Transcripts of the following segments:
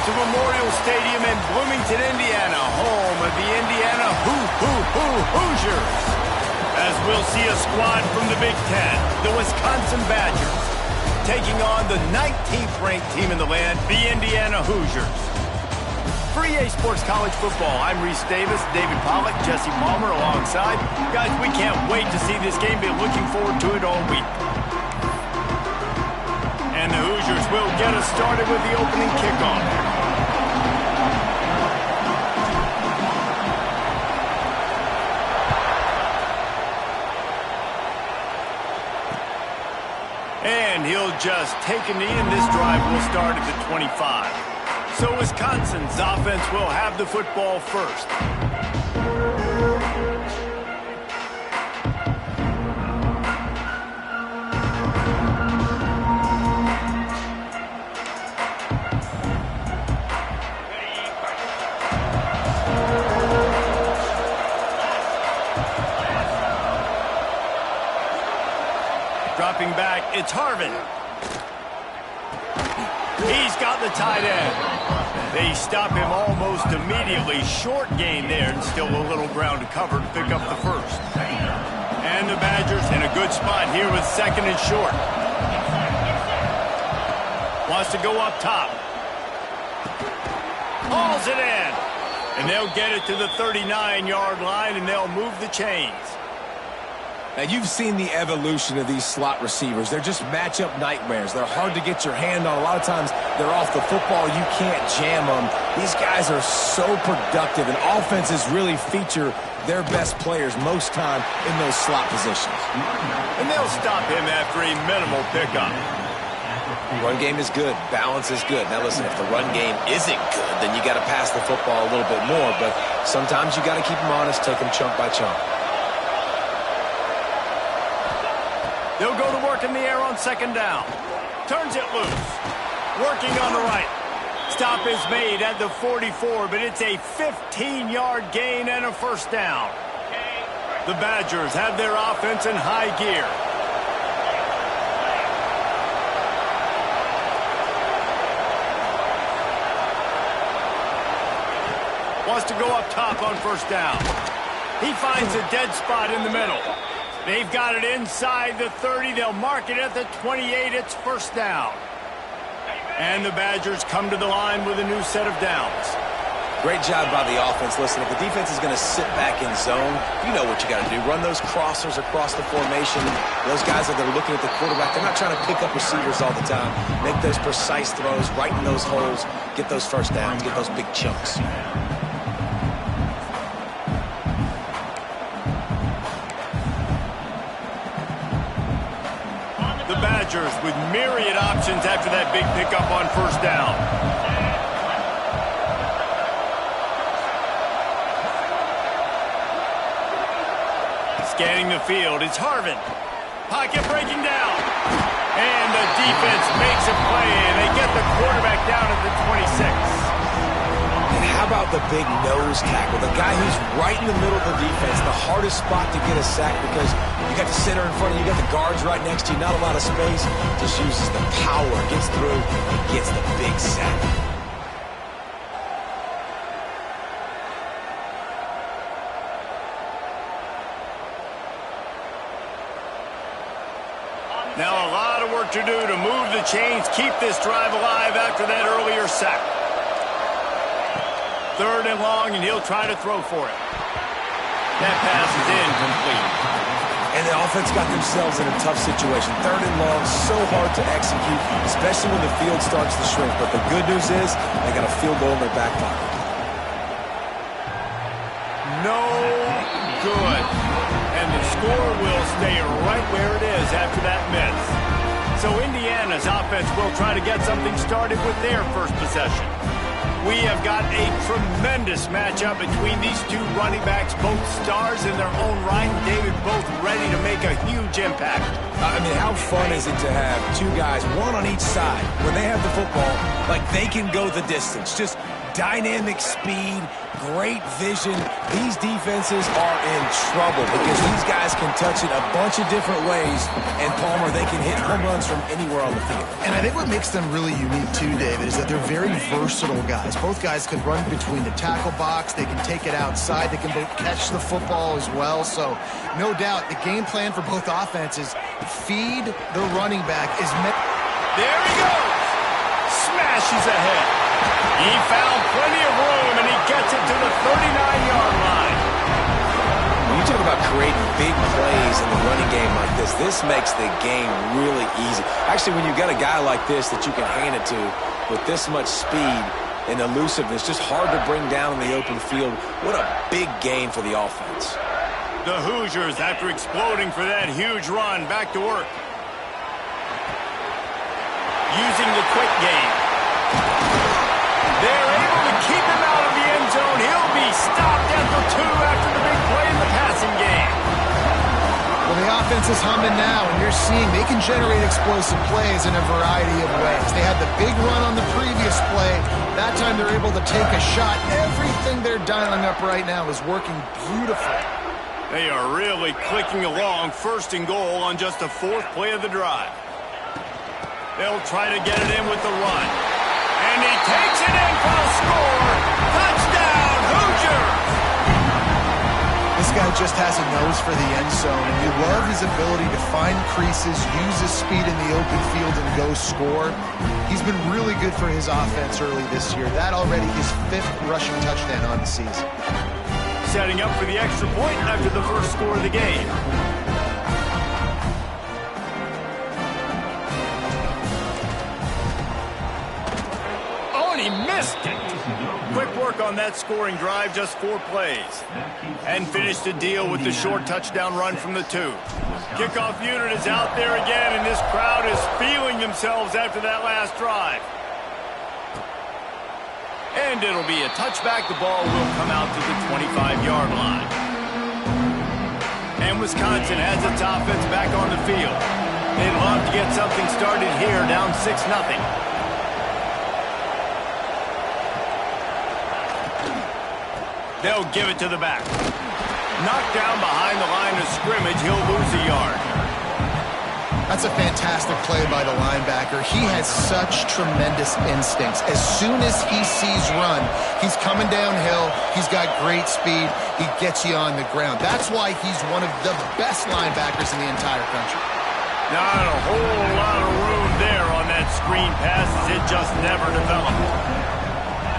to Memorial Stadium in Bloomington, Indiana, home of the Indiana Hoosiers. As we'll see a squad from the Big Ten, the Wisconsin Badgers, taking on the 19th-ranked team in the land, the Indiana Hoosiers. For EA Sports College Football, I'm Reese Davis, David Pollack, Jesse Palmer alongside. Guys, we can't wait to see this game. Been looking forward to it all week. And the Hoosiers will get us started with the opening kickoff. And he'll just take a knee, and this drive will start at the 25. So Wisconsin's offense will have the football first. Dropping back, it's Harvin. He's got the tight end. They stop him almost immediately. Short gain there, and still a little ground to cover to pick up the first. And the Badgers in a good spot here with second and short. Wants to go up top. Hauls it in. And they'll get it to the 39-yard line, and they'll move the chains. Now, you've seen the evolution of these slot receivers. They're just matchup nightmares. They're hard to get your hand on. A lot of times, they're off the football. You can't jam them. These guys are so productive, and offenses really feature their best players most time in those slot positions. And they'll stop him after a minimal pickup. Run game is good. Balance is good. Now, listen, if the run game isn't good, then you got to pass the football a little bit more. But sometimes you got to keep them honest, take them chunk by chunk. They'll go to work in the air on second down. Turns it loose. Working on the right. Stop is made at the 44, but it's a 15-yard gain and a first down. The Badgers have their offense in high gear. Wants to go up top on first down. He finds a dead spot in the middle. They've got it inside the 30. They'll mark it at the 28. It's first down. And the Badgers come to the line with a new set of downs. Great job by the offense. Listen, if the defense is going to sit back in zone, you know what you got to do. Run those crossers across the formation. Those guys that are looking at the quarterback, they're not trying to pick up receivers all the time. Make those precise throws, right in those holes, get those first downs, get those big chunks. Badgers with myriad options after that big pickup on first down. Scanning the field, it's Harvin. Pocket breaking down. And the defense makes a play, and they get the quarterback down at the 26. And how about the big nose tackle? The guy who's right in the middle of the defense, the hardest spot to get a sack because you got the center in front of you, you got the guards right next to you, not a lot of space. Just uses the power, gets through, and gets the big sack. Now a lot of work to do to move the chains, keep this drive alive after that earlier sack. Third and long, and he'll try to throw for it. That pass is incomplete. And the offense got themselves in a tough situation. Third and long, so hard to execute, especially when the field starts to shrink. But the good news is they got a field goal in their back pocket. No good. And the score will stay right where it is after that miss. So Indiana's offense will try to get something started with their first possession. We have got a tremendous matchup between these two running backs, both stars in their own right, and David, both ready to make a huge impact. I mean, how fun is it to have two guys, one on each side, when they have the football, like they can go the distance. Just dynamic speed, great vision. These defenses are in trouble because these guys can touch it a bunch of different ways, and Palmer, they can hit home runs from anywhere on the field. And I think what makes them really unique too, David, is that they're very versatile guys. Both guys can run between the tackle box. They can take it outside. They can both catch the football as well. So no doubt the game plan for both offenses, feed the running back is meant. There he goes. Smashes ahead. He found plenty of room, and he gets it to the 39-yard line. When you talk about creating big plays in the running game like this makes the game really easy. Actually, when you've got a guy like this that you can hand it to with this much speed and elusiveness, just hard to bring down in the open field, what a big gain for the offense. The Hoosiers, after exploding for that huge run, back to work. Using the quick game. They're able to keep him out of the end zone. He'll be stopped at the 2 after the big play in the passing game. Well, the offense is humming now, and you're seeing they can generate explosive plays in a variety of ways. They had the big run on the previous play. That time they're able to take a shot. Everything they're dialing up right now is working beautifully. They are really clicking along, 1st and goal on just the 4th play of the drive. They'll try to get it in with the run. And he takes it in for the score. Touchdown, Hoosiers! This guy just has a nose for the end zone, and you love his ability to find creases, use his speed in the open field, and go score. He's been really good for his offense early this year. That already his 5th rushing touchdown on the season. Setting up for the extra point after the first score of the game. He missed it. Quick work on that scoring drive, just 4 plays. And finished the deal with the short touchdown run from the 2. Kickoff unit is out there again, and this crowd is feeling themselves after that last drive. And it'll be a touchback. The ball will come out to the 25-yard line. And Wisconsin has its offense back on the field. They'd love to get something started here, down 6-0. They'll give it to the back. Knocked down behind the line of scrimmage. He'll lose a yard. That's a fantastic play by the linebacker. He has such tremendous instincts. As soon as he sees run, he's coming downhill. He's got great speed. He gets you on the ground. That's why he's one of the best linebackers in the entire country. Not a whole lot of room there on that screen pass, as it just never developed.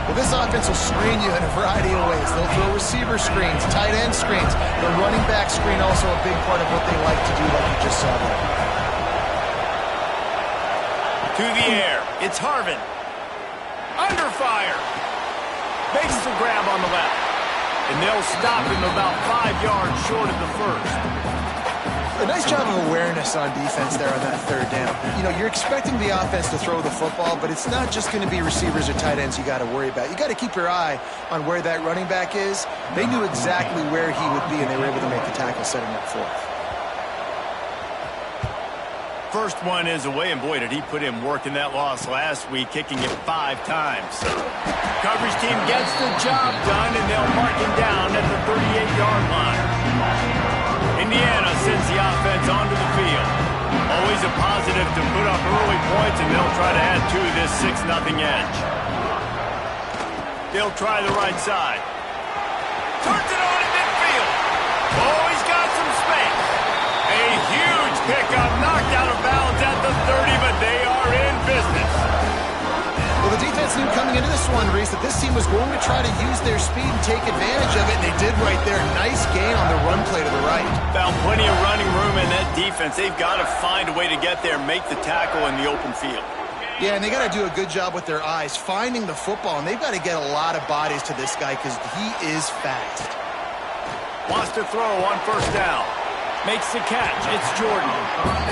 Well, this offense will screen you in a variety of ways. They'll throw receiver screens, tight end screens. The running back screen also a big part of what they like to do, like you just saw there. To the air. It's Harvin. Under fire. Makes the grab on the left. And they'll stop him about 5 yards short of the first. A nice job of awareness on defense there on that 3rd down. You know, you're expecting the offense to throw the football, but it's not just going to be receivers or tight ends you got to worry about. You got to keep your eye on where that running back is. They knew exactly where he would be, and they were able to make the tackle setting up for him. First one is away, and boy, did he put in work in that loss last week, kicking it 5 times. Coverage team gets the job done, and they'll mark him down at the 38-yard line. Indiana sends the offense onto the field. Always a positive to put up early points, and they'll try to add to this 6-0 edge. They'll try the right side. Turns it on at midfield. Oh, he's got some space. A huge pickup, knocked out of bounds at the 30, but they are in business. Well, the defense knew coming into this one, Reese, that this team was going to try to use their speed and take advantage of it, and they did right there. Nice gain on the run play to the right. Found plenty of running room in that defense. They've got to find a way to get there, make the tackle in the open field. Yeah, and they got to do a good job with their eyes, finding the football, and they've got to get a lot of bodies to this guy because he is fast. Wants to throw on 1st down. Makes the catch. It's Jordan.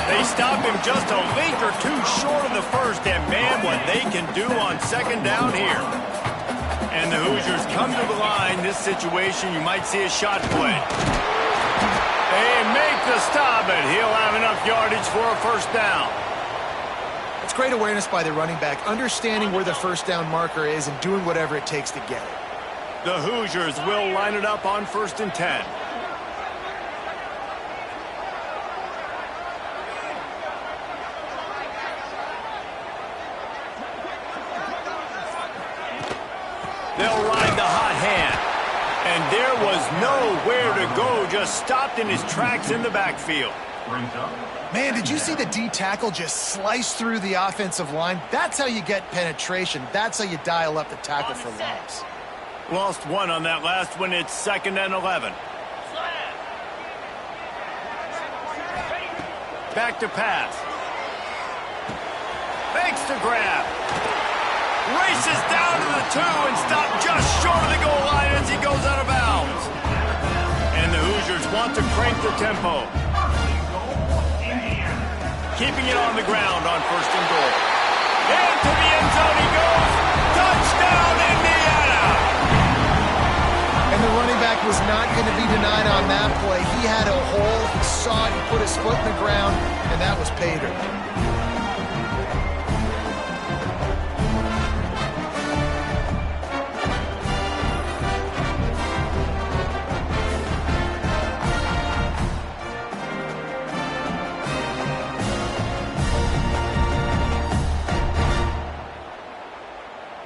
They stop him just a link or 2 short of the first, and man, what they can do on 2nd down here. And the Hoosiers come to the line. This situation, you might see a shot play. They make the stop, but he'll have enough yardage for a 1st down. It's great awareness by the running back, understanding where the first down marker is and doing whatever it takes to get it. The Hoosiers will line it up on 1st and 10. They'll ride the hot hand. And there was nowhere to go, just stopped in his tracks in the backfield. Man, did you see the D tackle just slice through the offensive line? That's how you get penetration. That's how you dial up the tackle for loss. Lost one on that last one. It's 2nd and 11. Back to pass. Fakes to grab. Races down to the 2 and stopped just short of the goal line as he goes out of bounds. And the Hoosiers want to crank the tempo. Keeping it on the ground on 1st and goal. Into the end zone he goes. Touchdown, Indiana! And the running back was not going to be denied on that play. He had a hole. He saw it. He put his foot in the ground, and that was pay dirt.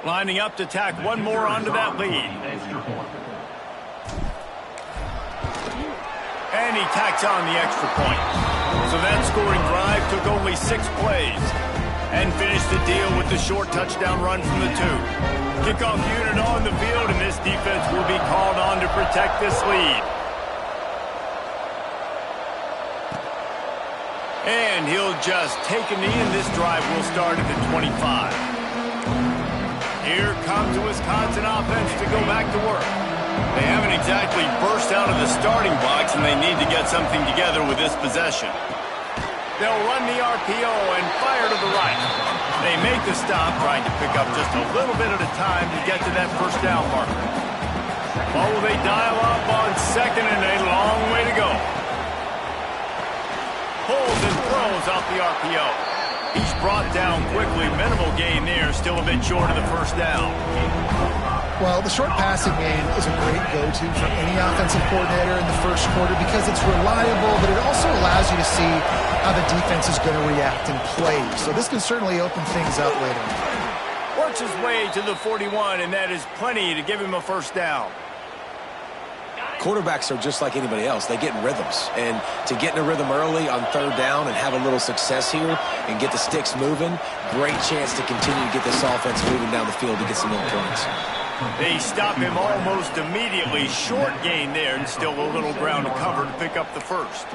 Lining up to tack one more onto that lead. And he tacks on the extra point. So that scoring drive took only 6 plays and finished the deal with the short touchdown run from the 2. Kickoff unit on the field, and this defense will be called on to protect this lead. And he'll just take a knee, and this drive will start at the 25. Here comes the Wisconsin offense to go back to work. They haven't exactly burst out of the starting box, and they need to get something together with this possession. They'll run the RPO and fire to the right. They make the stop, trying to pick up just a little bit at a time to get to that first down marker. What will they dial up on 2nd and a long way to go? Pulls and throws off the RPO. He's brought down quickly. Minimal gain there. Still a bit short of the first down. Well, the short passing game is a great go-to for any offensive coordinator in the first quarter because it's reliable, but it also allows you to see how the defense is going to react and play. So this can certainly open things up later on. Works his way to the 41, and that is plenty to give him a first down. Quarterbacks are just like anybody else. They get in rhythms. And to get in a rhythm early on 3rd down and have a little success here and get the sticks moving, great chance to continue to get this offense moving down the field to get some more points. They stop him almost immediately. Short gain there, and still a little ground to cover to pick up the first.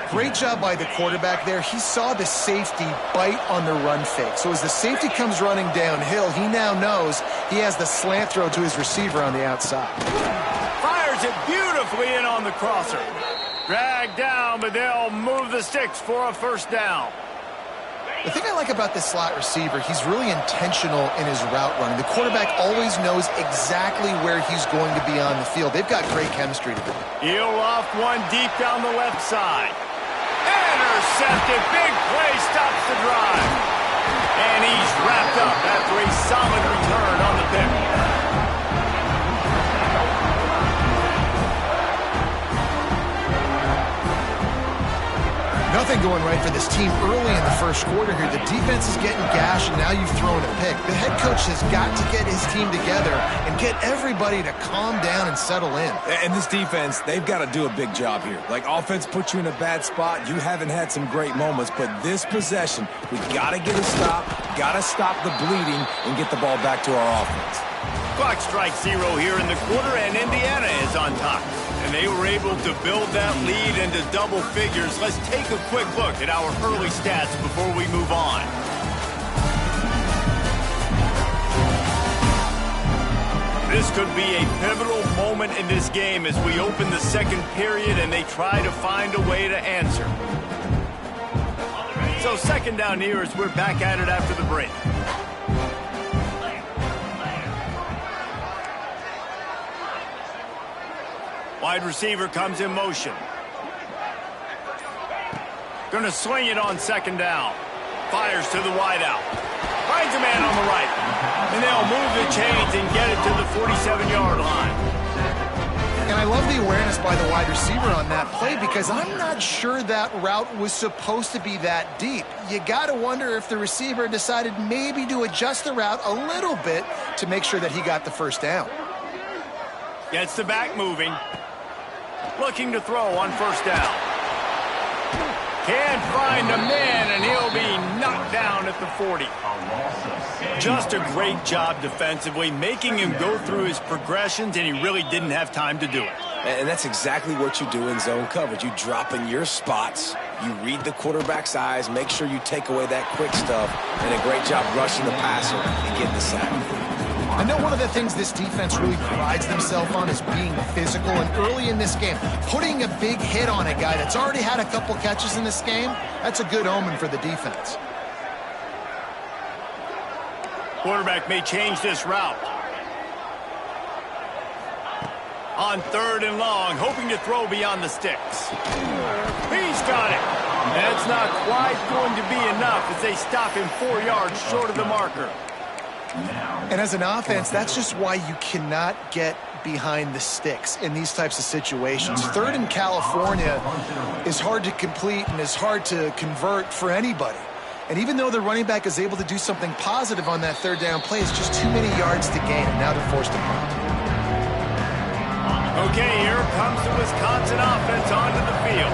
Great job by the quarterback there. He saw the safety bite on the run fake. So as the safety comes running downhill, he now knows he has the slant throw to his receiver on the outside. Fires it beautifully in on the crosser. Dragged down, but they'll move the sticks for a first down. The thing I like about this slot receiver, he's really intentional in his route running. The quarterback always knows exactly where he's going to be on the field. They've got great chemistry together. He'll off one deep down the left side. Intercepted. Big play stops the drive. And he's wrapped up after a solid return on the pick. Nothing going right for this team early in the first quarter here. The defense is getting gashed, and now you've thrown a pick. The head coach has got to get his team together and get everybody to calm down and settle in. And this defense, they've got to do a big job here. Like, offense puts you in a bad spot. You haven't had some great moments, but this possession, we got to get a stop, got to stop the bleeding, and get the ball back to our offense. Clock strikes 0 here in the quarter, and Indiana is on top. And they were able to build that lead into double figures. Let's take a quick look at our early stats before we move on. This could be a pivotal moment in this game as we open the second period and they try to find a way to answer. So 2nd down here as we're back at it after the break. Wide receiver comes in motion. Going to swing it on 2nd down. fires to the wideout. Finds a man on the right. And they'll move the chains and get it to the 47-yard line. And I love the awareness by the wide receiver on that play because I'm not sure that route was supposed to be that deep. You got to wonder if the receiver decided maybe to adjust the route a little bit to make sure that he got the first down. Gets the back moving. Looking to throw on first down. Can't find a man, and he'll be knocked down at the 40. Just a great job defensively, making him go through his progressions, and he really didn't have time to do it. And that's exactly what you do in zone coverage. You drop in your spots, you read the quarterback's eyes, make sure you take away that quick stuff, and a great job rushing the passer and getting the sack. I know one of the things this defense really prides themselves on is being physical, and early in this game, putting a big hit on a guy that's already had a couple catches in this game, that's a good omen for the defense. Quarterback may change this route. On 3rd and long, hoping to throw beyond the sticks. He's got it. That's not quite going to be enough as they stop him 4 yards short of the marker. And as an offense, that's just why you cannot get behind the sticks in these types of situations. 3rd in California is hard to complete and is hard to convert for anybody. And even though the running back is able to do something positive on that 3rd down play, it's just too many yards to gain, and now they're forced to punt. Okay, here comes the Wisconsin offense onto the field.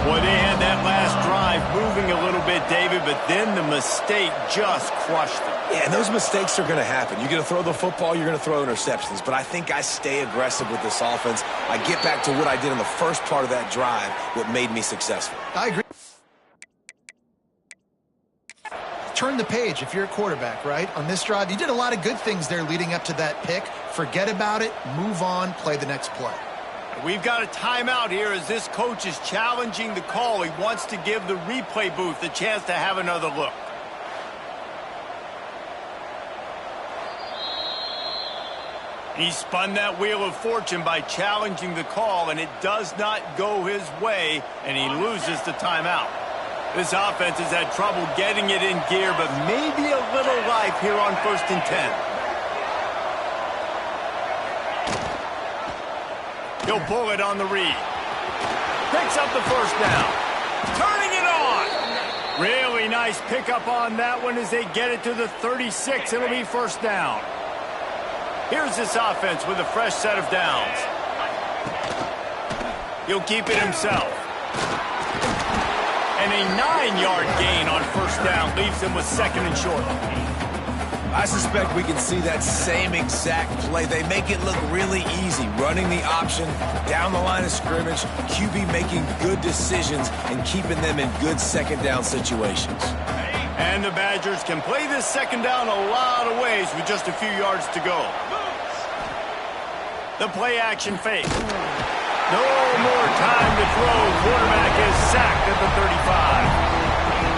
Boy, they had that last drive moving a little bit, David, but then the mistake just crushed them. Yeah, and those mistakes are going to happen. You're going to throw the football, you're going to throw interceptions. But I think I stay aggressive with this offense. I get back to what I did in the first part of that drive, what made me successful. I agree. Turn the page if you're a quarterback, right? On this drive, you did a lot of good things there leading up to that pick. Forget about it, move on, play the next play. We've got a timeout here as this coach is challenging the call. He wants to give the replay booth a chance to have another look. He spun that wheel of fortune by challenging the call, and it does not go his way, and he loses the timeout. This offense has had trouble getting it in gear, but maybe a little life here on 1st and 10. He'll pull it on the read. Picks up the first down. Turning it on. Really nice pickup on that one as they get it to the 36. It'll be first down. Here's this offense with a fresh set of downs. He'll keep it himself. And a 9-yard gain on first down leaves him with 2nd and short. I suspect we can see that same exact play. They make it look really easy, running the option down the line of scrimmage, QB making good decisions and keeping them in good 2nd down situations. And the Badgers can play this 2nd down a lot of ways with just a few yards to go. The play action fake. No more time to throw. Quarterback is sacked at the 35.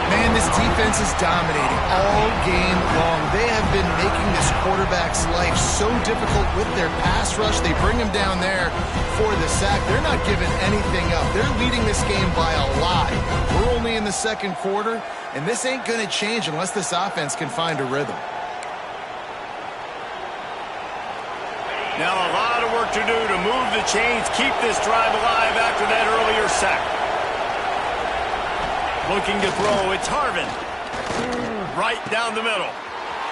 Man, this defense is dominating all game long. They have been making this quarterback's life so difficult with their pass rush. They bring him down there for the sack. They're not giving anything up. They're leading this game by a lot. We're only in the 2nd quarter, and this ain't going to change unless this offense can find a rhythm. Now a lot of work to do to move the chains, keep this drive alive after that earlier sack. Looking to throw, it's Harvin. Right down the middle.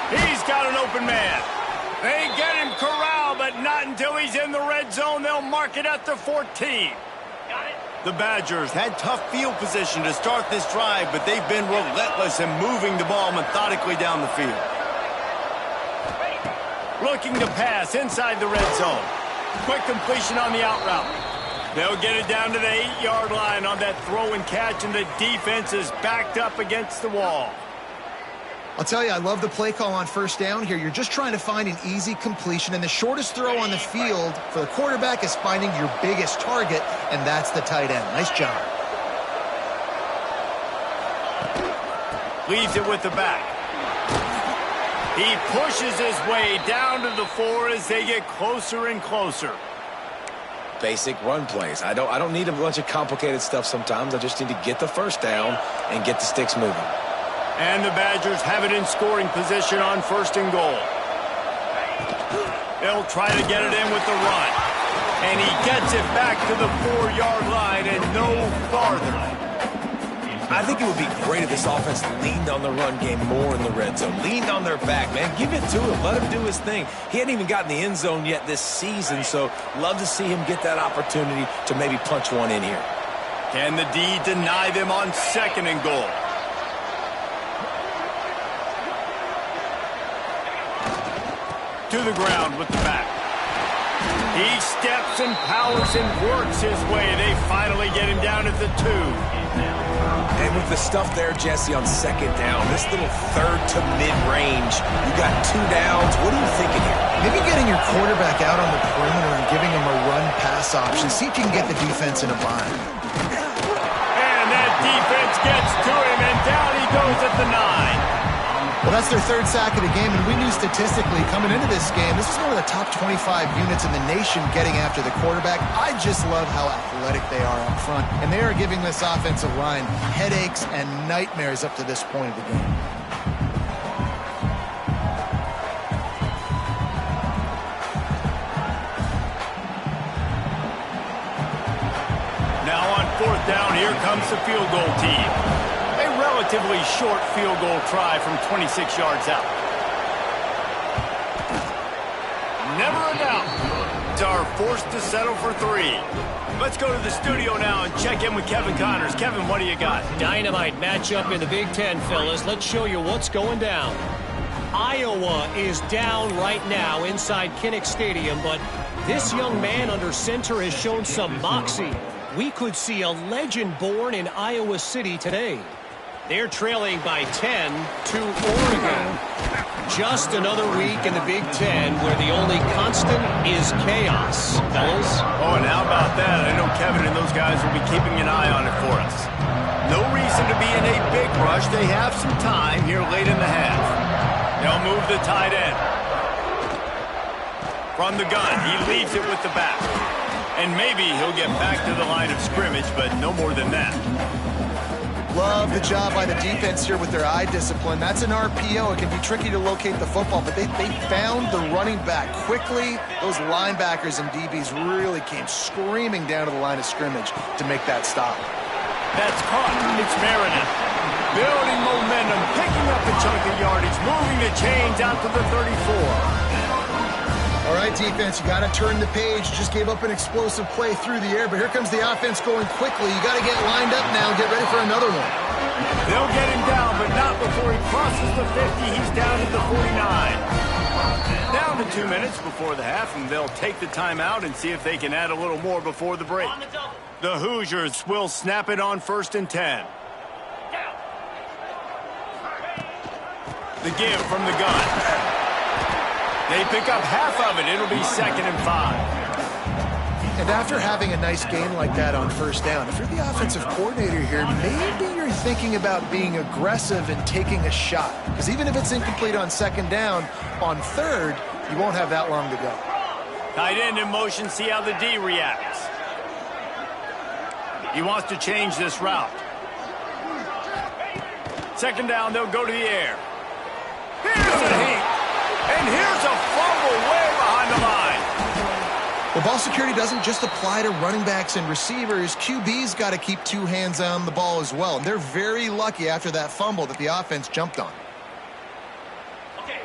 He's got an open man. They get him corralled, but not until he's in the red zone. They'll mark it at the 14. The Badgers had tough field position to start this drive, but they've been relentless in moving the ball methodically down the field. Looking to pass inside the red zone. Quick completion on the out route. They'll get it down to the 8-yard line on that throw and catch, and the defense is backed up against the wall. I'll tell you, I love the play call on first down here. You're just trying to find an easy completion, and the shortest throw on the field for the quarterback is finding your biggest target, and that's the tight end. Nice job. Leaves it with the back. He pushes his way down to the 4 as they get closer and closer. Basic run plays. I don't need a bunch of complicated stuff sometimes. I just need to get the first down and get the sticks moving. And the Badgers have it in scoring position on 1st and goal. They'll try to get it in with the run. And he gets it back to the 4-yard line and no farther. I think it would be great if this offense leaned on the run game more in the red zone. Leaned on their back, man. Give it to him. Let him do his thing. He hadn't even gotten the end zone yet this season, so love to see him get that opportunity to maybe punch one in here. Can the D deny them on 2nd and goal? To the ground with the back. He steps and powers and works his way. They finally get him down at the 2. And with the stuff there, Jesse, on 2nd down, this little 3rd to mid-range, you got 2 downs. What are you thinking here? Maybe getting your quarterback out on the perimeter and giving him a run-pass option. See if you can get the defense in a bind. And that defense gets to him, and down he goes at the 9. Well, that's their 3rd sack of the game, and we knew statistically coming into this game, this is one of the top 25 units in the nation getting after the quarterback. I just love how athletic they are up front, and they are giving this offensive line headaches and nightmares up to this point of the game. Now on 4th down, here comes the field goal team. Relatively short field goal try from 26 yards out. Never a doubt. Are forced to settle for 3. Let's go to the studio now and check in with Kevin Connors. Kevin, what do you got? Dynamite matchup in the Big Ten, fellas. Let's show you what's going down. Iowa is down right now inside Kinnick Stadium, but this young man under center has shown some moxie. We could see a legend born in Iowa City today. They're trailing by 10 to Oregon. Just another week in the Big Ten where the only constant is chaos, fellas. Oh, and how about that? I know Kevin and those guys will be keeping an eye on it for us. No reason to be in a big rush. They have some time here late in the half. They'll move the tight end. From the gun, he leaves it with the back. And maybe he'll get back to the line of scrimmage, but no more than that. Love the job by the defense here with their eye discipline. That's an RPO. It can be tricky to locate the football, but they found the running back quickly. Those linebackers and DBs really came screaming down to the line of scrimmage to make that stop. That's caught. It's Meredith. Building momentum, picking up a chunk of yardage, moving the chains out to the 34. All right, defense, you got to turn the page. Just gave up an explosive play through the air, but here comes the offense going quickly. You got to get lined up now and get ready for another one. They'll get him down, but not before he crosses the 50. He's down to the 49. Down to 2 minutes before the half, and they'll take the timeout and see if they can add a little more before the break. The Hoosiers will snap it on 1st and 10. The give from the gun. They pick up half of it. It'll be 2nd and 5. And after having a nice gain like that on 1st down, if you're the offensive coordinator here, maybe you're thinking about being aggressive and taking a shot. Because even if it's incomplete on 2nd down, on 3rd, you won't have that long to go. Tight end in motion, see how the D reacts. He wants to change this route. 2nd down, they'll go to the air. Here's a heat. And here's a fumble way behind the line. Well, ball security doesn't just apply to running backs and receivers. QB's got to keep 2 hands on the ball as well. And they're very lucky after that fumble that the offense jumped on.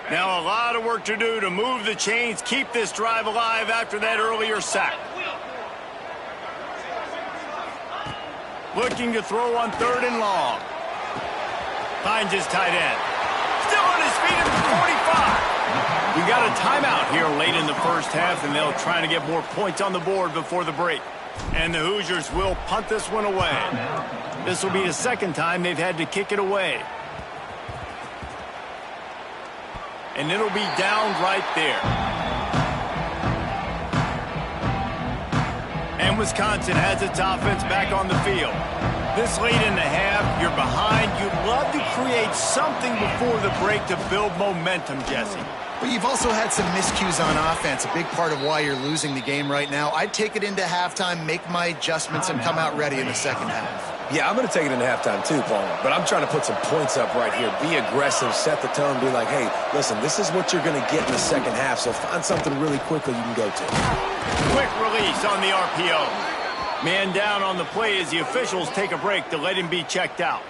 Now a lot of work to do to move the chains, keep this drive alive after that earlier sack. Looking to throw on 3rd and long. Finds his tight end. Still on his feet at the 45. We got a timeout here late in the 1st half, and they'll try to get more points on the board before the break. And the Hoosiers will punt this one away. This will be the 2nd time they've had to kick it away. And it'll be down right there. And Wisconsin has its offense back on the field. This late in the half, you're behind. You'd love to create something before the break to build momentum, Jesse. But you've also had some miscues on offense, a big part of why you're losing the game right now. I'd take it into halftime, make my adjustments, and come out ready in the 2nd half. Yeah, I'm going to take it into halftime too, Paul. But I'm trying to put some points up right here. Be aggressive, set the tone, be like, hey, listen, this is what you're going to get in the second half, so find something really quickly you can go to. Quick release on the RPO. Man down on the play as the officials take a break to let him be checked out.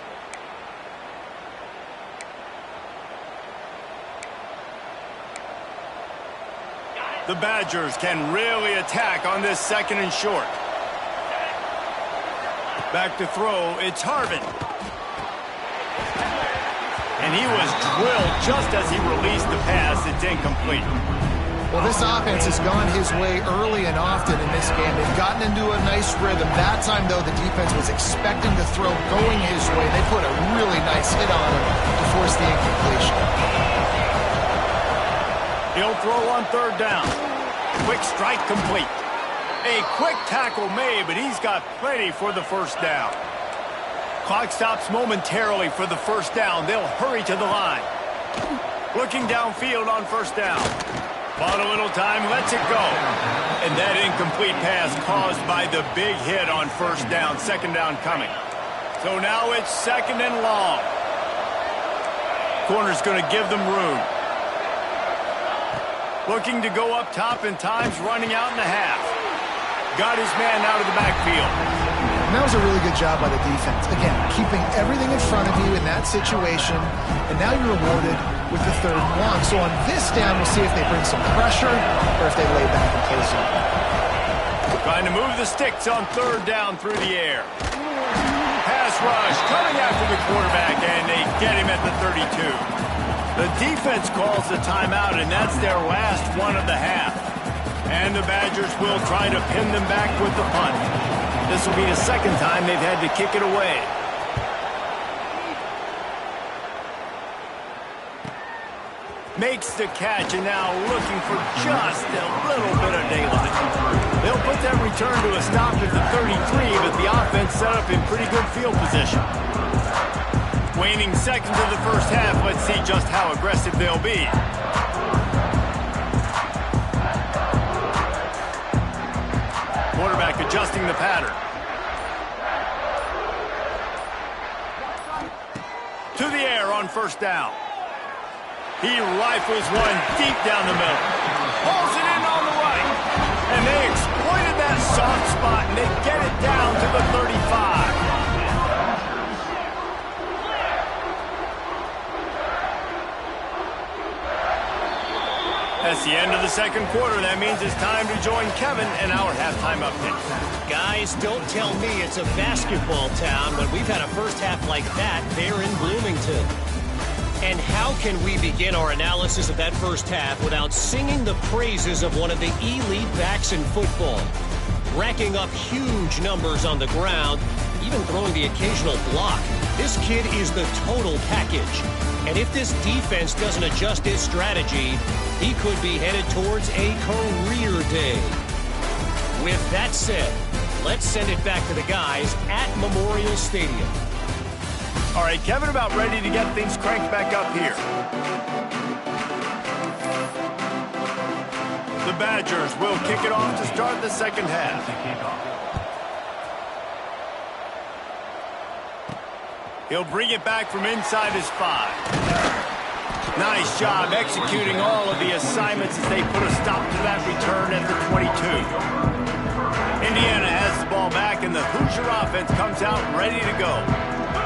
The Badgers can really attack on this second and short. Back to throw, it's Harvin. And he was drilled just as he released the pass. It's incomplete. Well, this offense has gone his way early and often in this game. They've gotten into a nice rhythm. That time, though, the defense was expecting the throw going his way. They put a really nice hit on him to force the incompletion. He'll throw on third down. Quick strike complete. A quick tackle made, but he's got plenty for the first down. Clock stops momentarily for the first down. They'll hurry to the line. Looking downfield on first down. Bought a little time, lets it go. And that incomplete pass caused by the big hit on first down. Second down coming. So now it's second and long. Corner's going to give them room. Looking to go up top and time's running out in the half. Got his man out of the backfield. And that was a really good job by the defense. Again, keeping everything in front of you in that situation, and now you're rewarded with the third and long. So on this down, we'll see if they bring some pressure or if they lay back and play zone. Trying to move the sticks on third down through the air. Pass rush coming after the quarterback, and they get him at the 32. The defense calls the timeout, and that's their last one of the half. And the Badgers will try to pin them back with the punt. This will be the second time they've had to kick it away. Makes the catch, and now looking for just a little bit of daylight. They'll put that return to a stop at the 33, but the offense set up in pretty good field position. Waning seconds of the first half, let's see just how aggressive they'll be. Quarterback adjusting the pattern. To the air on first down. He rifles one deep down the middle. Pulls it in on the right. And they exploited that soft spot, and they get it down to the 35. That's the end of the second quarter. That means it's time to join Kevin and our halftime update. Guys, don't tell me it's a basketball town when we've had a first half like that there in Bloomington. And how can we begin our analysis of that first half without singing the praises of one of the elite backs in football? Racking up huge numbers on the ground, even throwing the occasional block. This kid is the total package. And if this defense doesn't adjust its strategy, he could be headed towards a career day. With that said, let's send it back to the guys at Memorial Stadium. All right, Kevin, about ready to get things cranked back up here. The Badgers will kick it off to start the second half. He'll bring it back from inside his 5. Nice job executing all of the assignments as they put a stop to that return at the 22. Indiana has the ball back, and the Hoosier offense comes out ready to go.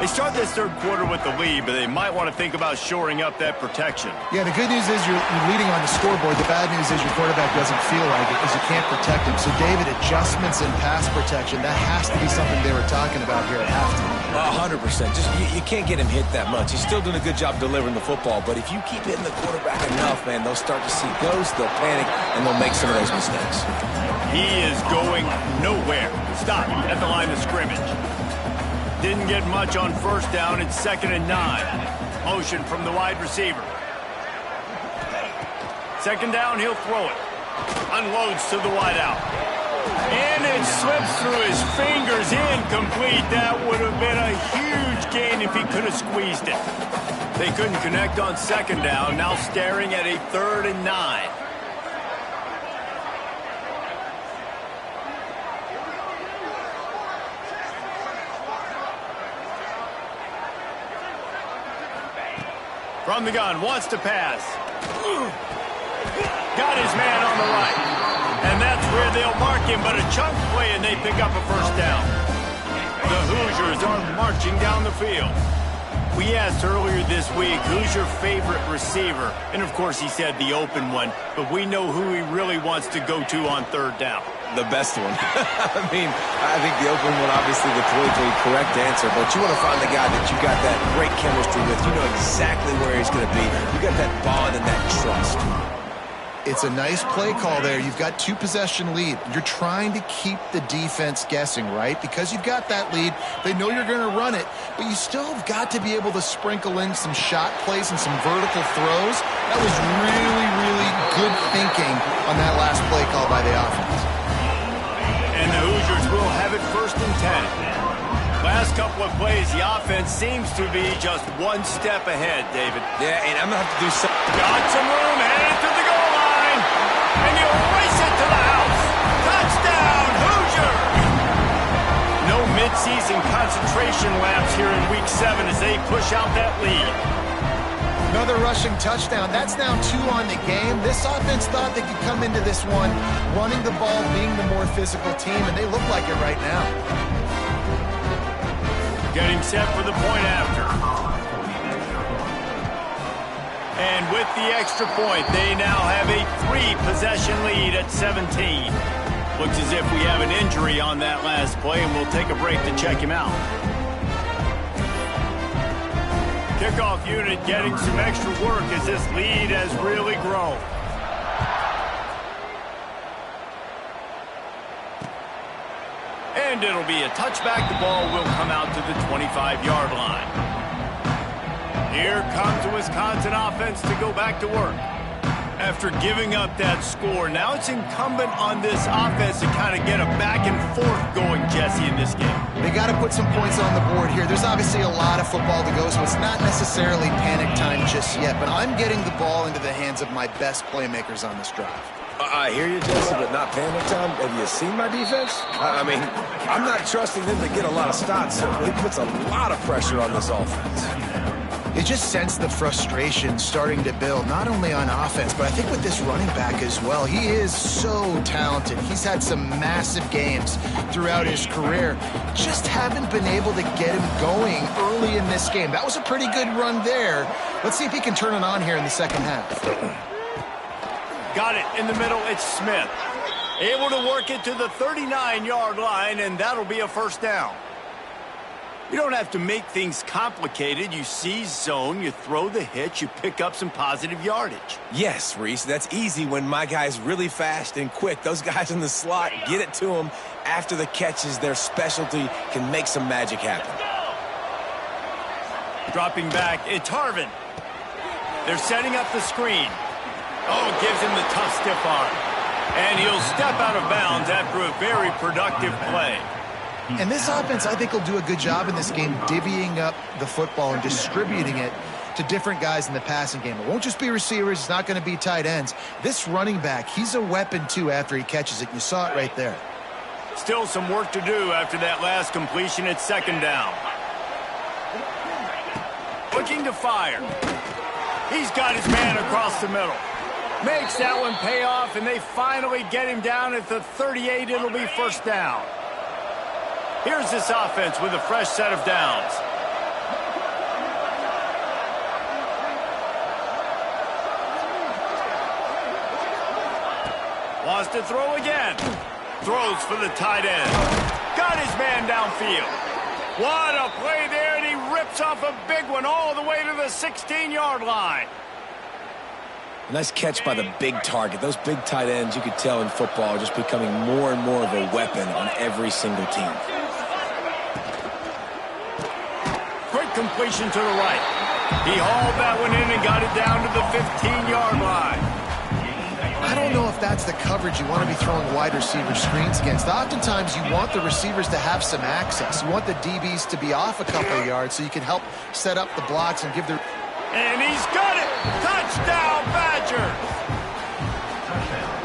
They start this third quarter with the lead, but they might want to think about shoring up that protection. Yeah, the good news is you're leading on the scoreboard. The bad news is your quarterback doesn't feel like it because you can't protect him. So, David, adjustments in pass protection, that has to be something they were talking about here at halftime. 100%. Just you can't get him hit that much. He's still doing a good job delivering the football, but if you keep hitting the quarterback enough, man, they'll start to see ghosts, they'll panic, and they'll make some of those mistakes. He is going nowhere. Stop at the line of scrimmage. Didn't get much on first down. It's 2nd and 9. Motion from the wide receiver. Second down, he'll throw it. Unloads to the wideout. And it slips through his fingers. Incomplete. That would have been a huge gain if he could have squeezed it. They couldn't connect on second down. Now staring at a 3rd and 9. From the gun, wants to pass. Got his man on the right. And that's where they'll mark him, but a chunk play and they pick up a first down. The Hoosiers are marching down the field. We asked earlier this week, who's your favorite receiver? And of course he said the open one, but we know who he really wants to go to on third down. The best one. I mean, I think the open one, obviously the politically correct answer, but you want to find the guy that you got that great chemistry with. You know exactly where he's going to be. You got that bond and that trust. It's a nice play call there. You've got 2-possession lead. You're trying to keep the defense guessing, right? Because you've got that lead. They know you're going to run it, but you still have got to be able to sprinkle in some shot plays and some vertical throws. That was really, really good thinking on that last play call by the offense. And the Hoosiers will have it 1st and 10. Last couple of plays, the offense seems to be just one step ahead, David. Yeah, and I'm going to have to do something. Got some room, headed to the goal line. And he'll race it to the house. Touchdown, Hoosiers! No midseason concentration laps here in Week 7 as they push out that lead. Another rushing touchdown. That's now 2 on the game. This offense thought they could come into this one running the ball, being the more physical team, and they look like it right now. Getting set for the point after. And with the extra point, they now have a 3-possession lead at 17. Looks as if we have an injury on that last play, and we'll take a break to check him out. Kickoff unit getting some extra work as this lead has really grown. And it'll be a touchback. The ball will come out to the 25-yard line. Here comes the Wisconsin offense to go back to work. After giving up that score, now it's incumbent on this offense to kind of get a back and forth going, Jesse, in this game. They got to put some points on the board here. There's obviously a lot of football to go, so it's not necessarily panic time just yet, but I'm getting the ball into the hands of my best playmakers on this drive. I hear you, Jesse, but not panic time. Have you seen my defense? I mean, I'm not trusting them to get a lot of stops, so it puts a lot of pressure on this offense. You just sense the frustration starting to build, not only on offense, but I think with this running back as well. He is so talented. He's had some massive games throughout his career. Just haven't been able to get him going early in this game. That was a pretty good run there. Let's see if he can turn it on here in the second half. Got it in the middle. It's Smith. Able to work it to the 39-yard line, and that'll be a first down. You don't have to make things complicated. You seize zone, you throw the hitch, you pick up some positive yardage. Yes, Reese, that's easy when my guy's really fast and quick. Those guys in the slot, get it to them after the catch is their specialty, can make some magic happen. Dropping back, it's Harvin. They're setting up the screen. Oh, gives him the tough stiff arm. And he'll step out of bounds after a very productive play. And this offense, I think, will do a good job in this game divvying up the football and distributing it to different guys in the passing game. It won't just be receivers. It's not going to be tight ends. This running back, he's a weapon, too, after he catches it. You saw it right there. Still some work to do after that last completion at second down. Looking to fire. He's got his man across the middle. Makes that one pay off, and they finally get him down at the 38. It'll be first down. Here's this offense with a fresh set of downs. Wants to throw again. Throws for the tight end. Got his man downfield. What a play there, and he rips off a big one all the way to the 16-yard line. Nice catch by the big target. Those big tight ends, you could tell in football, are just becoming more and more of a weapon on every single team. Quick completion to the right. He hauled that one in and got it down to the 15-yard line. I don't know if that's the coverage you want to be throwing wide receiver screens against. Oftentimes, you want the receivers to have some access. You want the DBs to be off a couple of yards so you can help set up the blocks and give the... And he's got it! Touchdown, Badgers!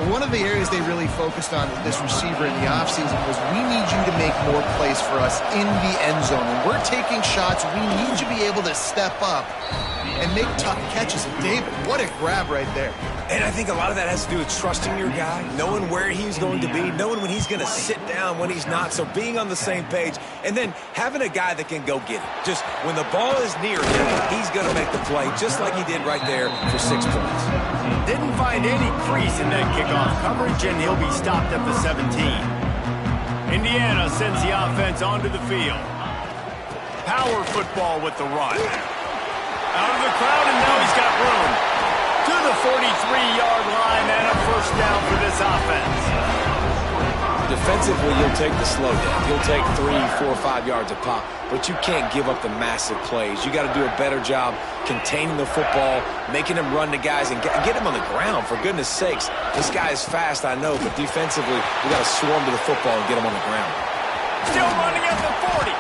One of the areas they really focused on with this receiver in the offseason was we need you to make more plays for us in the end zone. When we're taking shots, we need you to be able to step up and make tough catches. And David, what a grab right there. And I think a lot of that has to do with trusting your guy, knowing where he's going to be, knowing when he's going to sit down, when he's not. So being on the same page, and then having a guy that can go get it. Just when the ball is near him, he's going to make the play, just like he did right there for 6 points. Didn't find any crease in that kickoff coverage, and he'll be stopped at the 17. Indiana sends the offense onto the field. Power football with the run. Out of the crowd, and now he's got room. To the 43-yard line, and a first down for this offense. Defensively, you'll take the slow down. You'll take 3, 4, 5 yards a pop, but you can't give up the massive plays. You got to do a better job containing the football, making him run to guys, and get him on the ground, for goodness sakes. This guy is fast, I know, but defensively, we got to swarm to the football and get him on the ground. Still running at the 40.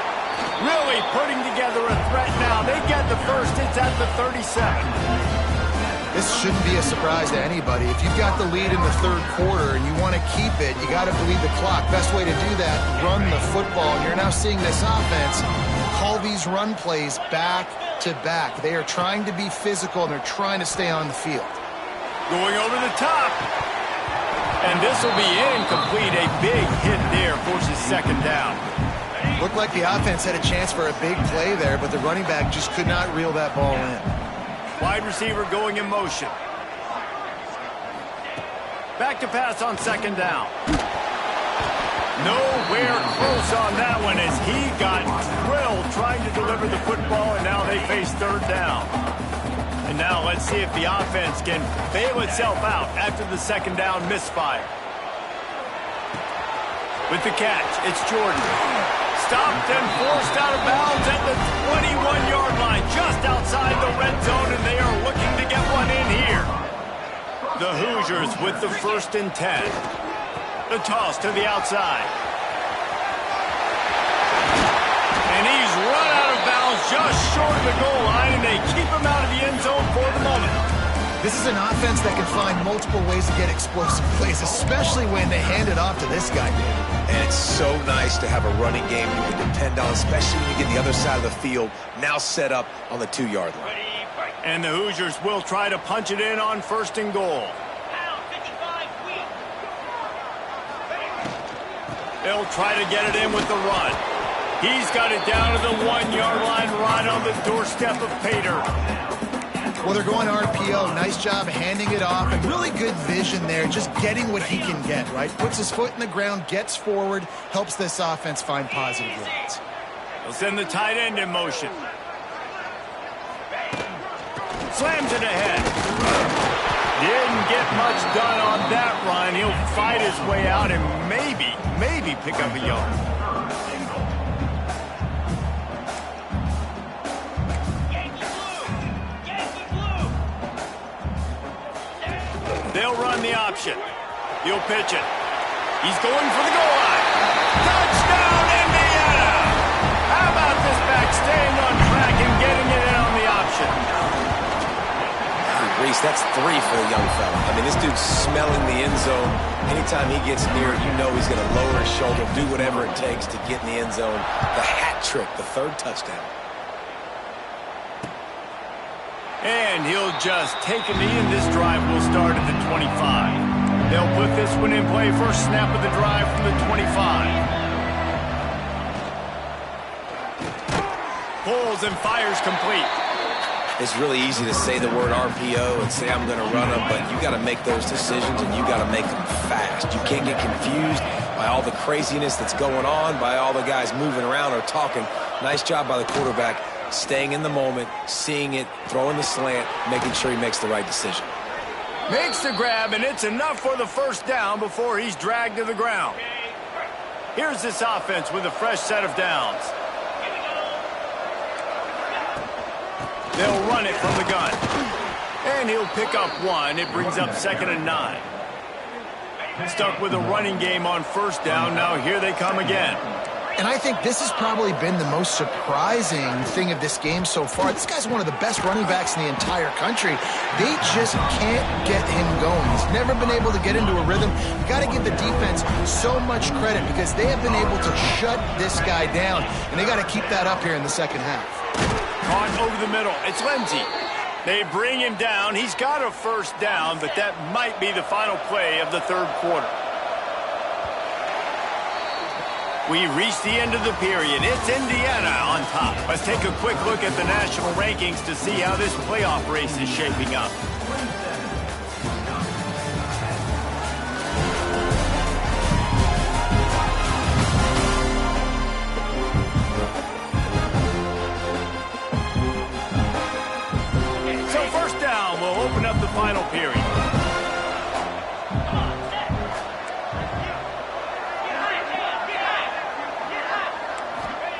Really putting together a threat now. They get the first. It's at the 37. This shouldn't be a surprise to anybody. If you've got the lead in the third quarter and you want to keep it, you got to bleed the clock. Best way to do that, run the football. And you're now seeing this offense call these run plays back to back. They are trying to be physical, and they're trying to stay on the field. Going over the top. And this will be incomplete. A big hit there forces second down. Looked like the offense had a chance for a big play there, but the running back just could not reel that ball in. Wide receiver going in motion. Back to pass on second down. Nowhere close on that one as he got drilled trying to deliver the football, and now they face third down. And now let's see if the offense can bail itself out after the second down misfire. With the catch, it's Jordan. Stopped and forced out of bounds at the 21-yard line, just outside the red zone, and they are looking to get one in here. The Hoosiers with the 1st and 10. The toss to the outside. And he's run out of bounds just short of the goal line, and they keep him out of the end zone for the moment. This is an offense that can find multiple ways to get explosive plays, especially when they hand it off to this guy, David. And it's so nice to have a running game you can depend on, especially when you get the other side of the field, now set up on the 2-yard line. And the Hoosiers will try to punch it in on 1st and goal. They'll try to get it in with the run. He's got it down to the 1-yard line right on the doorstep of Pater. Well, they're going RPO. Nice job handing it off, and really good vision there, just getting what he can get, right? Puts his foot in the ground, gets forward, helps this offense find positive yards. They'll send the tight end in motion. Slams it ahead. Didn't get much done on that run. He'll fight his way out and maybe pick up a yard. They'll run the option. He'll pitch it. He's going for the goal line. Touchdown, Indiana! How about this back staying on track and getting it in on the option? Reese, that's 3 for the young fella. I mean, this dude's smelling the end zone. Anytime he gets near it, you know he's going to lower his shoulder, do whatever it takes to get in the end zone. The hat trick, the 3rd touchdown. And he'll just take a knee, and this drive will start at the 25. They'll put this one in play. First snap of the drive from the 25. Pulls and fires complete. It's really easy to say the word RPO and say I'm going to run them, but you got to make those decisions, and you got to make them fast. You can't get confused by all the craziness that's going on, by all the guys moving around or talking. Nice job by the quarterback. Staying in the moment, seeing it, throwing the slant, making sure he makes the right decision. Makes the grab, and it's enough for the first down before he's dragged to the ground. Here's this offense with a fresh set of downs. They'll run it from the gun. And he'll pick up 1. It brings up 2nd and 9. Stuck with a running game on first down. Now here they come again. And I think this has probably been the most surprising thing of this game so far. This guy's one of the best running backs in the entire country. They just can't get him going. He's never been able to get into a rhythm. You got to give the defense so much credit because they have been able to shut this guy down, and they got to keep that up here in the second half. Caught over the middle. It's Lindsey. They bring him down. He's got a first down, but that might be the final play of the third quarter. We reach the end of the period. It's Indiana on top. Let's take a quick look at the national rankings to see how this playoff race is shaping up. So first down will open up the final period.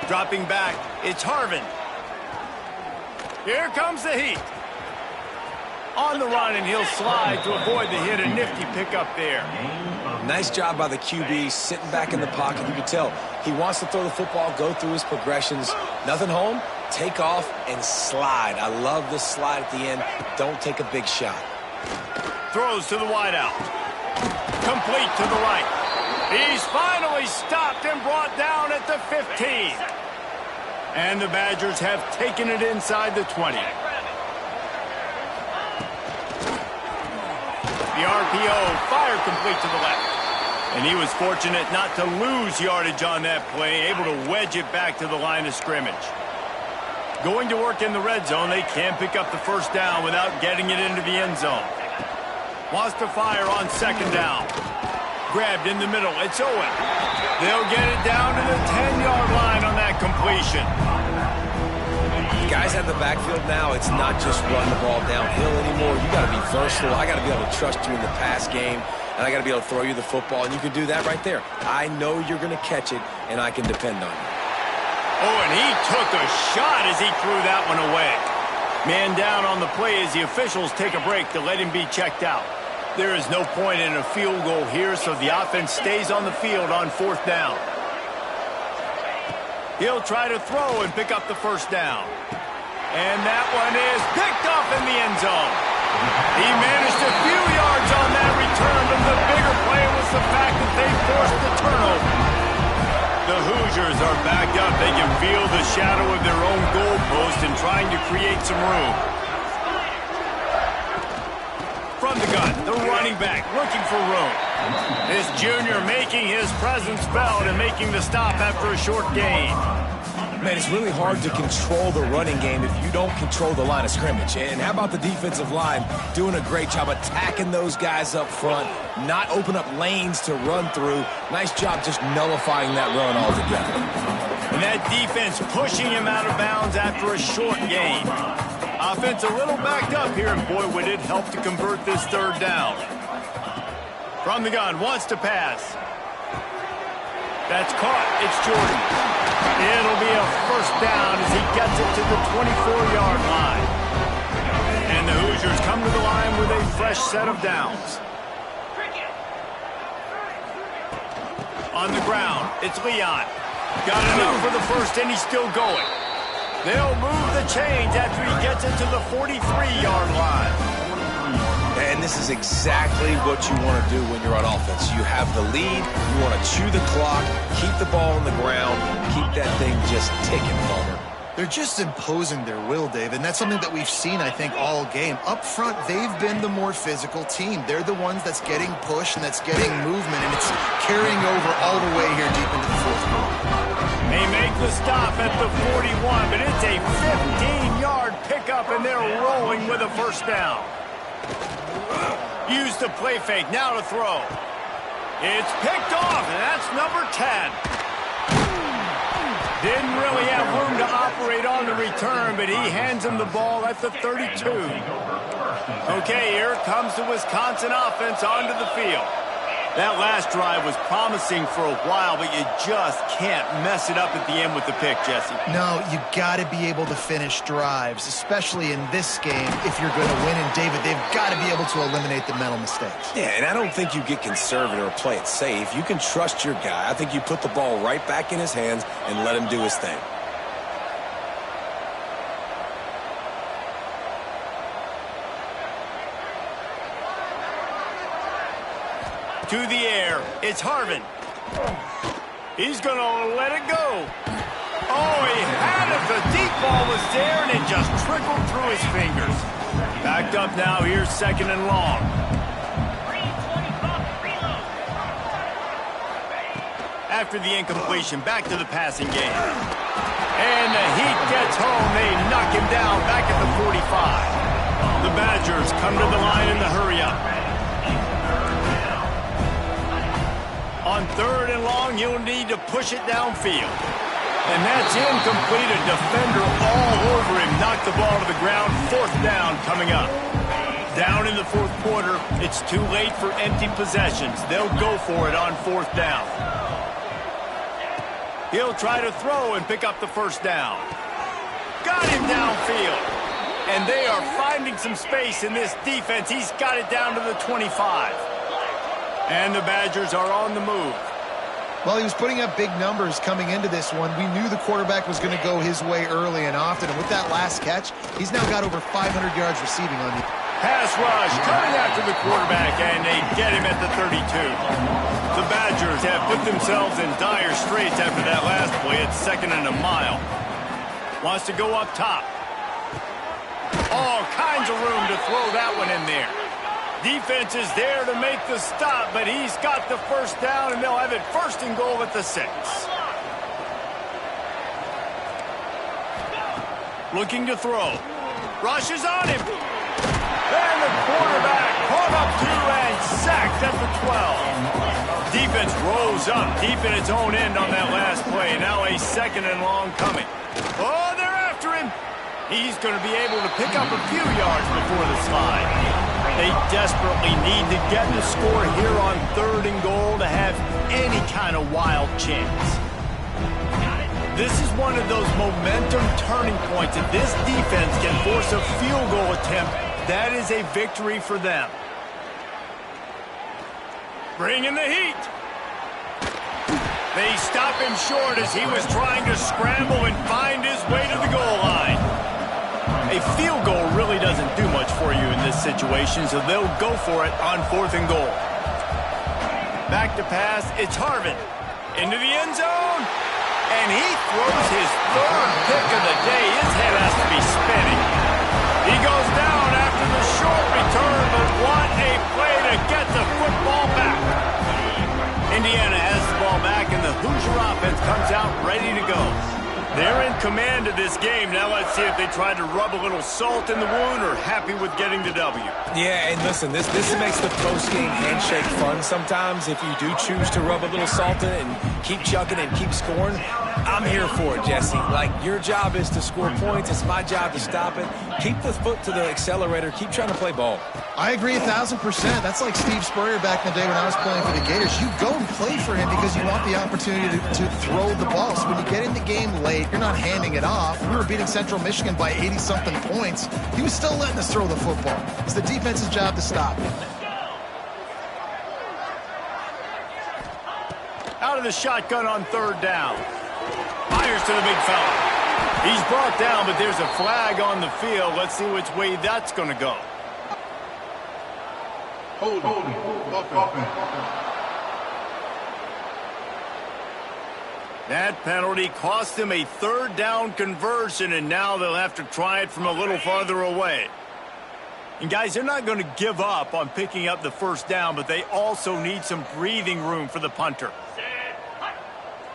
Dropping back, it's Harvin. Here comes the heat. On the run, and he'll slide to avoid the hit. A nifty pickup there. Nice job by the QB, sitting back in the pocket. You can tell he wants to throw the football, go through his progressions. Nothing home, take off, and slide. I love this slide at the end. Don't take a big shot. Throws to the wideout. Complete to the right. He's finally stopped and brought down at the 15. And the Badgers have taken it inside the 20. The RPO fired complete to the left. And he was fortunate not to lose yardage on that play, able to wedge it back to the line of scrimmage. Going to work in the red zone, they can't pick up the first down without getting it into the end zone. Wants to fire on second down. Grabbed in the middle. It's Owen. They'll get it down to the 10-yard line on that completion. Guys at the backfield now, it's not just run the ball downhill anymore. You got to be versatile. I got to be able to trust you in the pass game, and I got to be able to throw you the football, and you can do that right there. I know you're going to catch it, and I can depend on you. Oh, and he took a shot as he threw that one away. Man down on the play as the officials take a break to let him be checked out. There is no point in a field goal here, so the offense stays on the field on fourth down. He'll try to throw and pick up the first down. And that one is picked off in the end zone. He managed a few yards on that return, but the bigger play was the fact that they forced the turnover. The Hoosiers are backed up. They can feel the shadow of their own goalpost and trying to create some room. From the gun, the running back looking for room. This junior making his presence felt and making the stop after a short gain. Man, it's really hard to control the running game if you don't control the line of scrimmage. And how about the defensive line doing a great job attacking those guys up front, not open up lanes to run through. Nice job just nullifying that run altogether. And that defense pushing him out of bounds after a short gain. Offense a little backed up here, and boy, would it help to convert this third down. From the gun, wants to pass. That's caught. It's Jordan. It'll be a first down as he gets it to the 24-yard line. And the Hoosiers come to the line with a fresh set of downs. On the ground, it's Leon. Got enough for the first, and he's still going. They'll move the chains after he gets it to the 43-yard line. And this is exactly what you want to do when you're on offense. You have the lead, you want to chew the clock, keep the ball on the ground, keep that thing just ticking, Palmer. They're just imposing their will, Dave, and that's something that we've seen, I think, all game. Up front, they've been the more physical team. They're the ones that's getting pushed and that's getting movement, and it's carrying over all the way here deep into the fourth quarter. They make the stop at the 41, but it's a 15-yard pickup, and they're rolling with a first down. Use the play fake, now to throw. It's picked off, and that's number 10. Didn't really have room to operate on the return, but he hands him the ball at the 32. Okay, here comes the Wisconsin offense onto the field. That last drive was promising for a while, but you just can't mess it up at the end with the pick, Jesse. No, you got to be able to finish drives, especially in this game if you're going to win. And, David, they've got to be able to eliminate the mental mistakes. Yeah, and I don't think you get conservative or play it safe. You can trust your guy. I think you put the ball right back in his hands and let him do his thing. To the air, it's Harvin. He's going to let it go. Oh, he had it. The deep ball was there, and it just trickled through his fingers. Backed up now. Here's second and long. After the incompletion, back to the passing game. And the Heat gets home. They knock him down back at the 45. The Badgers come to the line in the hurry-up. On third and long, you'll need to push it downfield. And that's incomplete. A defender all over him. Knocked the ball to the ground. Fourth down coming up. Down in the fourth quarter, it's too late for empty possessions. They'll go for it on fourth down. He'll try to throw and pick up the first down. Got him downfield. And they are finding some space in this defense. He's got it down to the 25. And the Badgers are on the move. Well, he was putting up big numbers coming into this one. We knew the quarterback was going to go his way early and often. And with that last catch, he's now got over 500 yards receiving on the pass rush coming after the quarterback, and they get him at the 32. The Badgers have put themselves in dire straits after that last play. It's second and a mile. Wants to go up top. All kinds of room to throw that one in there. Defense is there to make the stop, but he's got the first down, and they'll have it first and goal at the 6. Looking to throw. Rushes on him. And the quarterback caught up to and sacked at the 12. Defense rose up deep in its own end on that last play. Now a second and long coming. Oh, they're after him. He's going to be able to pick up a few yards before the slide. They desperately need to get the score here on third and goal to have any kind of wild chance. This is one of those momentum turning points. If this defense can force a field goal attempt, that is a victory for them. Bring in the Heat. They stop him short as he was trying to scramble and find his way to the goal line. A field goal really doesn't do much for you in this situation, so they'll go for it on fourth and goal. Back to pass, it's Harvin. Into the end zone, and he throws his third pick of the day. His head has to be spinning. He goes down after the short return, but what a play to get the football back. Indiana has the ball back, and the Hoosier offense comes out ready to go. They're in command of this game. Now let's see if they try to rub a little salt in the wound or happy with getting the W. Yeah, and listen, this makes the post-game handshake fun sometimes. If you do choose to rub a little salt in it and keep chucking and keep scoring, I'm here for it, Jesse. Like, your job is to score points. It's my job to stop it. Keep the foot to the accelerator. Keep trying to play ball. I agree 1,000%. That's like Steve Spurrier back in the day when I was playing for the Gators. You go and play for him because you want the opportunity to throw the ball. So when you get in the game late, you're not handing it off. We were beating Central Michigan by 80-something points. He was still letting us throw the football. It's the defense's job to stop it. Out of the shotgun on third down. Fires to the big fella. He's brought down, but there's a flag on the field. Let's see which way that's going to go. Hold. That penalty cost them a third down conversion, and now they'll have to try it from a little farther away. And guys, they're not going to give up on picking up the first down, but they also need some breathing room for the punter.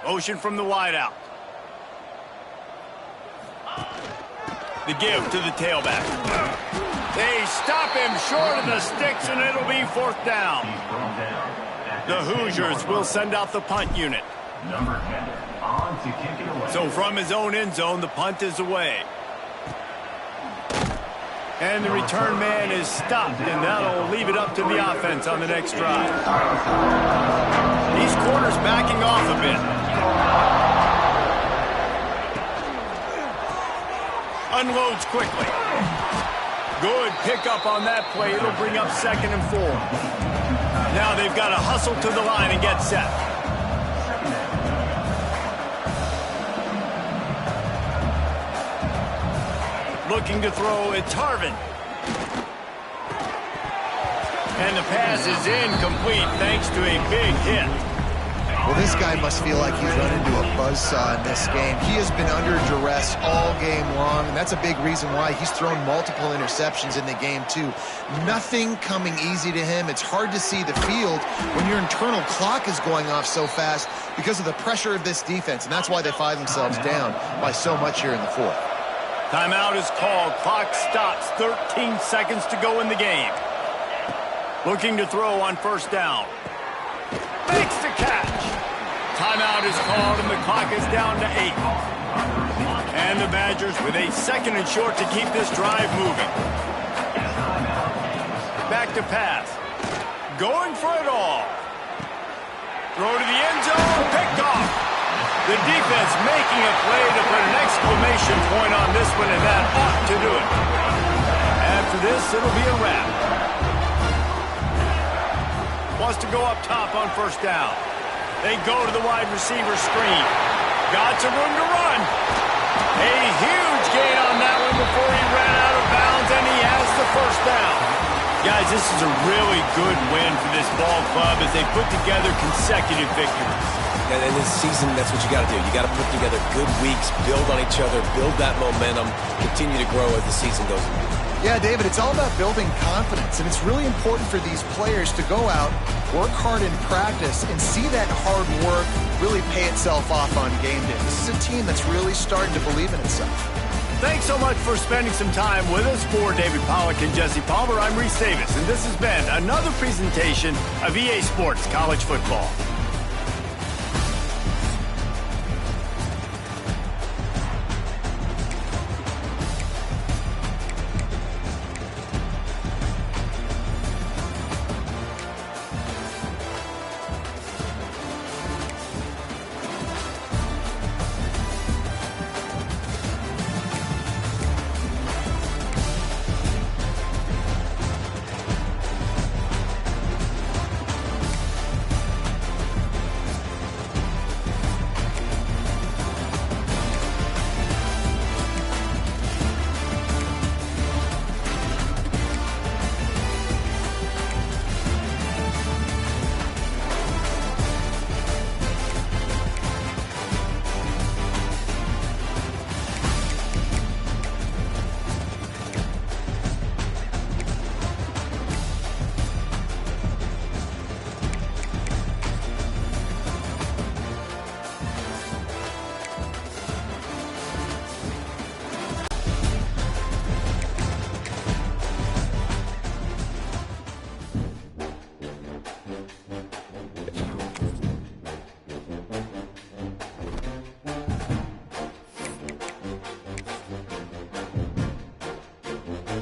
Motion from the wideout. The give to the tailback. They stop him short of the sticks, and it'll be fourth down. The Hoosiers will send out the punt unit. Number 10, on to kick it away. So from his own end zone, the punt is away. And the return man is stopped, and that'll leave it up to the offense on the next drive. These corners backing off a bit. Unloads quickly. Good pickup on that play. It'll bring up 2nd and 4. Now they've got to hustle to the line and get set. Looking to throw, it's Harvin. And the pass is incomplete thanks to a big hit. Well, this guy must feel like he's run into a buzzsaw in this game. He has been under duress all game long, and that's a big reason why he's thrown multiple interceptions in the game, too. Nothing coming easy to him. It's hard to see the field when your internal clock is going off so fast because of the pressure of this defense, and that's why they find themselves down by so much here in the 4th. Timeout is called. Clock stops. 13 seconds to go in the game. Looking to throw on 1st down. Makes the catch. Timeout is called, and the clock is down to 8. And the Badgers with a 2nd and short to keep this drive moving. Back to pass. Going for it all. Throw to the end zone. Picked off. The defense making a play to put an exclamation point on this one, and that ought to do it. After this, it'll be a wrap. Wants to go up top on 1st down. They go to the wide receiver screen. Got some room to run. A huge gain on that one before he ran out of bounds, and he has the 1st down. Guys, this is a really good win for this ball club as they put together consecutive victories. And in this season, that's what you got to do. You got to put together good weeks, build on each other, build that momentum, continue to grow as the season goes on. Yeah, David, it's all about building confidence, and it's really important for these players to go out, work hard in practice, and see that hard work really pay itself off on game day. This is a team that's really starting to believe in itself. Thanks so much for spending some time with us. For David Pollack and Jesse Palmer, I'm Reese Davis, and this has been another presentation of EA Sports College Football.